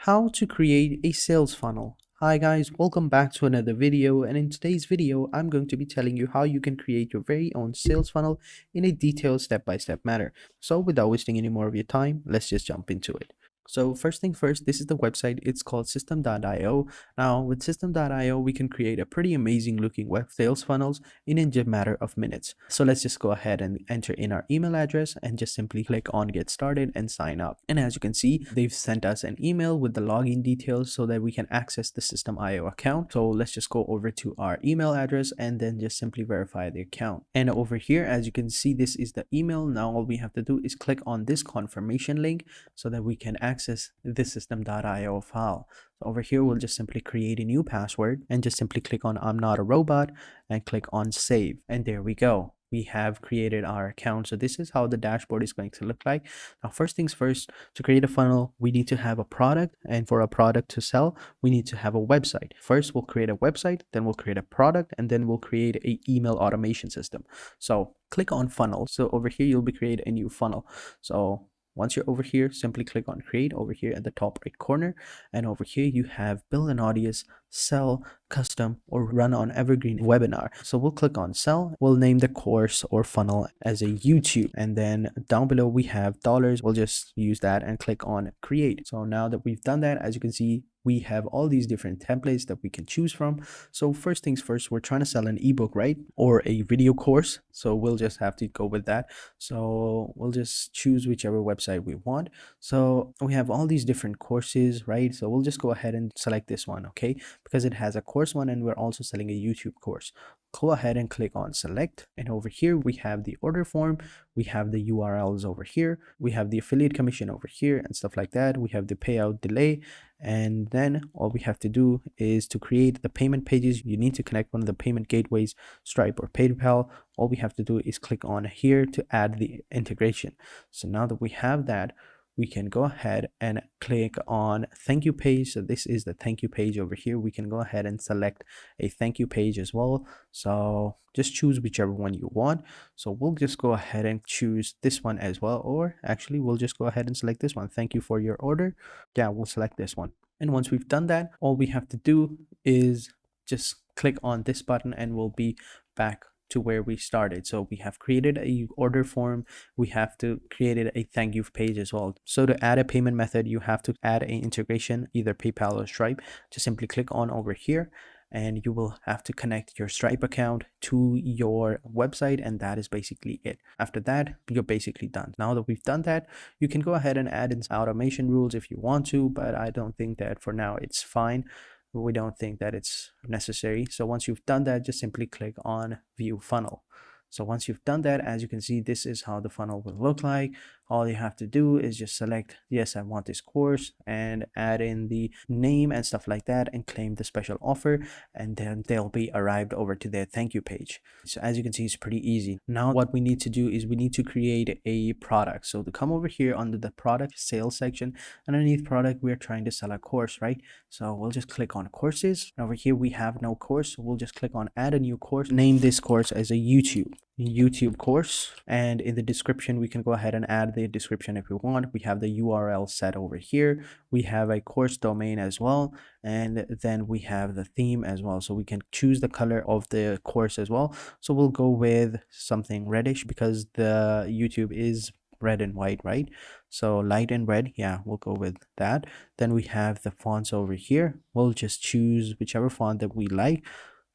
How to create a sales funnel. Hi guys, welcome back to another video, and in today's video I'm going to be telling you how you can create your very own sales funnel in a detailed step-by-step manner. So without wasting any more of your time, let's just jump into it. So first thing first, this is the website. It's called System.io. Now with System.io, we can create a pretty amazing looking web sales funnels in a matter of minutes. So let's just go ahead and enter in our email address and just simply click on get started and sign up. And as you can see, they've sent us an email with the login details so that we can access the System.io account. So let's just go over to our email address and then just simply verify the account. And over here, as you can see, this is the email. Now all we have to do is click on this confirmation link so that we can access the System.io file. So over here, we'll just simply create a new password and just simply click on I'm not a robot and click on save. And there we go. We have created our account. So this is how the dashboard is going to look like. Now, first things first, to create a funnel, we need to have a product. And for a product to sell, we need to have a website. First, we'll create a website, then we'll create a product, and then we'll create an email automation system. So click on funnel. So over here, you'll be creating a new funnel. So once you're over here, simply click on create over here at the top right corner. And over here, you have build an audience, sell, custom, or run on evergreen webinar. So we'll click on sell. We'll name the course or funnel as a YouTube. And then down below, we have dollars. We'll just use that and click on create. So now that we've done that, as you can see, we have all these different templates that we can choose from. So first things first, we're trying to sell an ebook, right? Or a video course. So we'll just have to go with that. So we'll just choose whichever website we want. So we have all these different courses, right? So we'll just go ahead and select this one, okay? Because it has a course one and we're also selling a YouTube course. Go ahead and click on select, and over here we have the order form, we have the URLs over here, we have the affiliate commission over here and stuff like that. We have the payout delay, and then all we have to do is to create the payment pages. You need to connect one of the payment gateways, Stripe or PayPal. All we have to do is click on here to add the integration. So now that we have that, we can go ahead and click on thank you page. So this is the thank you page over here. We can go ahead and select a thank you page as well. So just choose whichever one you want. So we'll just go ahead and choose this one as well, or actually we'll just go ahead and select this one. Thank you for your order. Yeah, we'll select this one. And once we've done that, all we have to do is just click on this button and we'll be back to where we started. So we have created a order form, we have to create a thank you page as well. So to add a payment method, you have to add an integration, either PayPal or Stripe. Just simply click on over here and you will have to connect your Stripe account to your website, and that is basically it. After that, you're basically done. Now that we've done that, you can go ahead and add in automation rules if you want to, but I don't think that for now it's fine. We don't think that it's necessary. So once you've done that, just simply click on view funnel. So once you've done that, as you can see, this is how the funnel will look like. All you have to do is just select, yes, I want this course, and add in the name and stuff like that and claim the special offer, and then they'll be arrived over to their thank you page. So as you can see, it's pretty easy. Now what we need to do is we need to create a product. So to come over here under the product sales section, underneath product, we're trying to sell a course, right? So we'll just click on courses. Over here we have no course, so we'll just click on add a new course, name this course as a YouTube course, and in the description we can go ahead and add the description if we want. We have the URL set over here, we have a course domain as well, and then we have the theme as well, so we can choose the color of the course as well. So we'll go with something reddish because the YouTube is red and white, right? So light and red, yeah, we'll go with that. Then we have the fonts over here. We'll just choose whichever font that we like.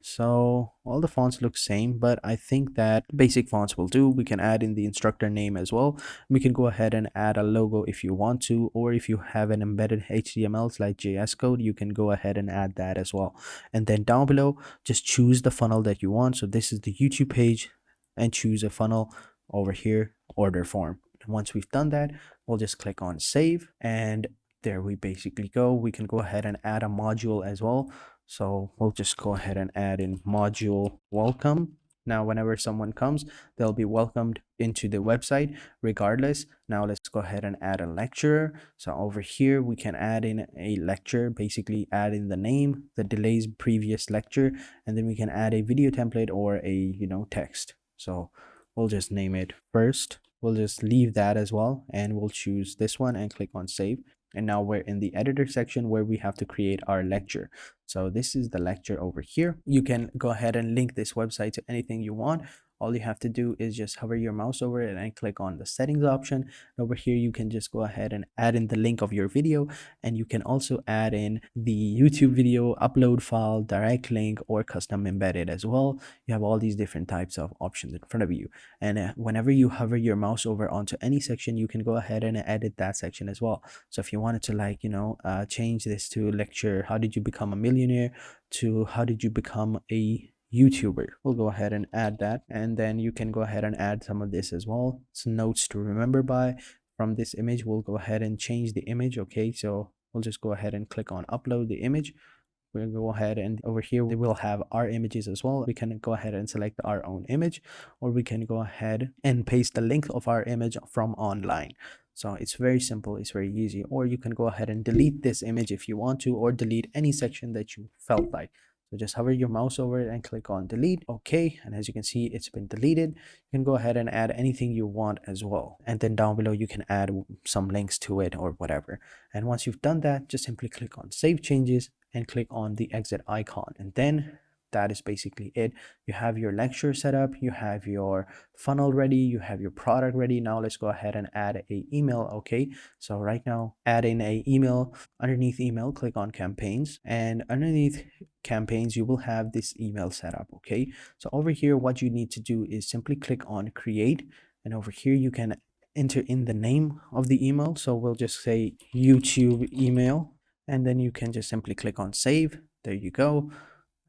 So all the fonts look same, but I think that basic fonts will do. We can add in the instructor name as well. We can go ahead and add a logo if you want to, or if you have an embedded HTML/JS code, you can go ahead and add that as well. And then down below, just choose the funnel that you want. So this is the YouTube page, and choose a funnel over here, order form. And once we've done that, we'll just click on save, and there we basically go. We can go ahead and add a module as well. So we'll just go ahead and add in module welcome. Now, whenever someone comes, they'll be welcomed into the website regardless. Now let's go ahead and add a lecturer. So over here, we can add in a lecture, basically add in the name, the delays previous lecture, and then we can add a video template or a, text. So we'll just name it first. We'll just leave that as well, and we'll choose this one and click on save. And now we're in the editor section where we have to create our lecture. So this is the lecture over here. You can go ahead and link this website to anything you want. All you have to do is just hover your mouse over it and click on the settings option. And over here, you can just go ahead and add in the link of your video. And you can also add in the YouTube video, upload file, direct link, or custom embedded as well. You have all these different types of options in front of you. And whenever you hover your mouse over onto any section, you can go ahead and edit that section as well. So if you wanted to, like, change this to lecture, how did you become a millionaire, to how did you become a YouTuber, we'll go ahead and add that. And then you can go ahead and add some of this as well. It's notes to remember by. From this image, we'll go ahead and change the image. Okay, so we'll just go ahead and click on upload the image. We'll go ahead and over here we will have our images as well. We can go ahead and select our own image, or we can go ahead and paste the link of our image from online. So it's very simple, it's very easy. Or you can go ahead and delete this image if you want to, or delete any section that you felt like. So just hover your mouse over it and click on delete. Okay, and as you can see, it's been deleted. You can go ahead and add anything you want as well. And then down below, you can add some links to it or whatever. And once you've done that, just simply click on save changes and click on the exit icon. And then that is basically it. You have your lecture set up, you have your funnel ready, you have your product ready. Now let's go ahead and add a email. Okay, so right now add in a email. Underneath email, click on campaigns, and underneath campaigns you will have this email setup. Okay, so over here what you need to do is simply click on create, and over here you can enter in the name of the email. So we'll just say YouTube email, and then you can just simply click on save. There you go.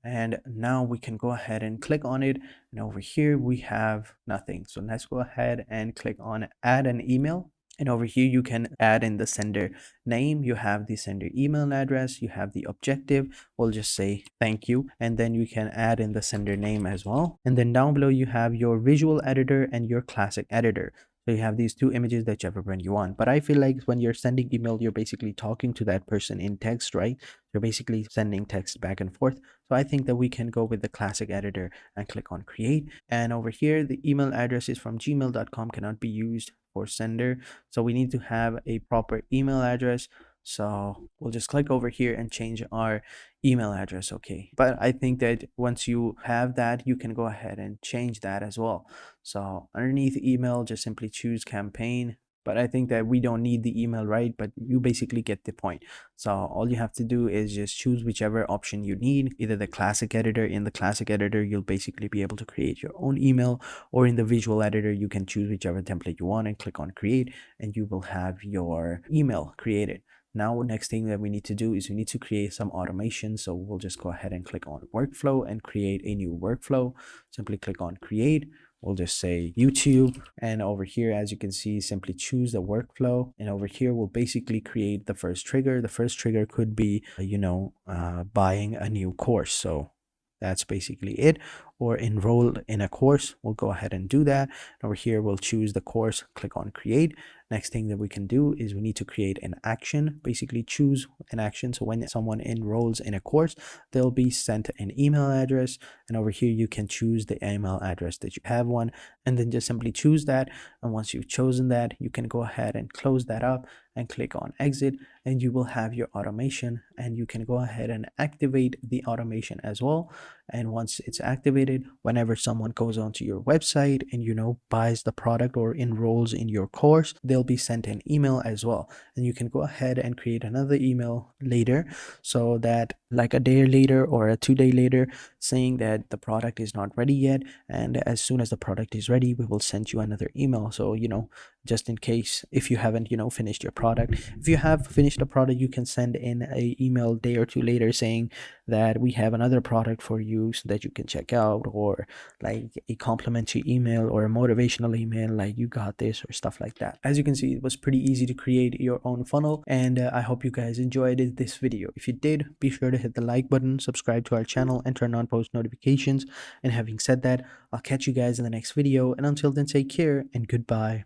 And now we can go ahead and click on it, and over here we have nothing. So let's go ahead and click on add an email, and over here you can add in the sender name, you have the sender email address, you have the objective. We'll just say thank you, and then you can add in the sender name as well. And then down below you have your visual editor and your classic editor. So you have these two images, whichever one you want. But I feel like when you're sending email, you're basically talking to that person in text, right? You're basically sending text back and forth. So I think that we can go with the classic editor and click on create. And over here, the email address is from gmail.com, cannot be used for sender. So we need to have a proper email address. So we'll just click over here and change our email address. Okay, but I think that once you have that, you can go ahead and change that as well. So underneath email, just simply choose campaign. But I think that we don't need the email, right? But you basically get the point. So all you have to do is just choose whichever option you need, either the classic editor. In the classic editor, you'll basically be able to create your own email, or in the visual editor, you can choose whichever template you want and click on create, and you will have your email created. Now, next thing that we need to do is we need to create some automation. So we'll just go ahead and click on workflow and create a new workflow. Simply click on create. We'll just say YouTube, and over here, as you can see, simply choose the workflow, and over here we'll basically create the first trigger. The first trigger could be buying a new course. So that's basically it, or enroll in a course. We'll go ahead and do that. Over here we'll choose the course, click on create. Next thing that we can do is we need to create an action. Basically choose an action, so when someone enrolls in a course, they'll be sent an email address, and over here you can choose the email address that you have one, and then just simply choose that. And once you've chosen that, you can go ahead and close that up and click on exit, and you will have your automation, and you can go ahead and activate the automation as well. And once it's activated, whenever someone goes onto your website and buys the product or enrolls in your course, they'll be sent an email as well. And you can go ahead and create another email later, so that like a day later or a 2 day later, saying that the product is not ready yet, and as soon as the product is ready, we will send you another email. So just in case, if you haven't finished your product, if you have finished a product, you can send in a email day or two later saying that we have another product for you so that you can check out, or like a complimentary email or a motivational email like you got this or stuff like that. As you can see, it was pretty easy to create your own funnel, and I hope you guys enjoyed this video. If you did, be sure to hit the like button, subscribe to our channel, and turn on post notifications. And having said that, I'll catch you guys in the next video, and until then, take care and goodbye.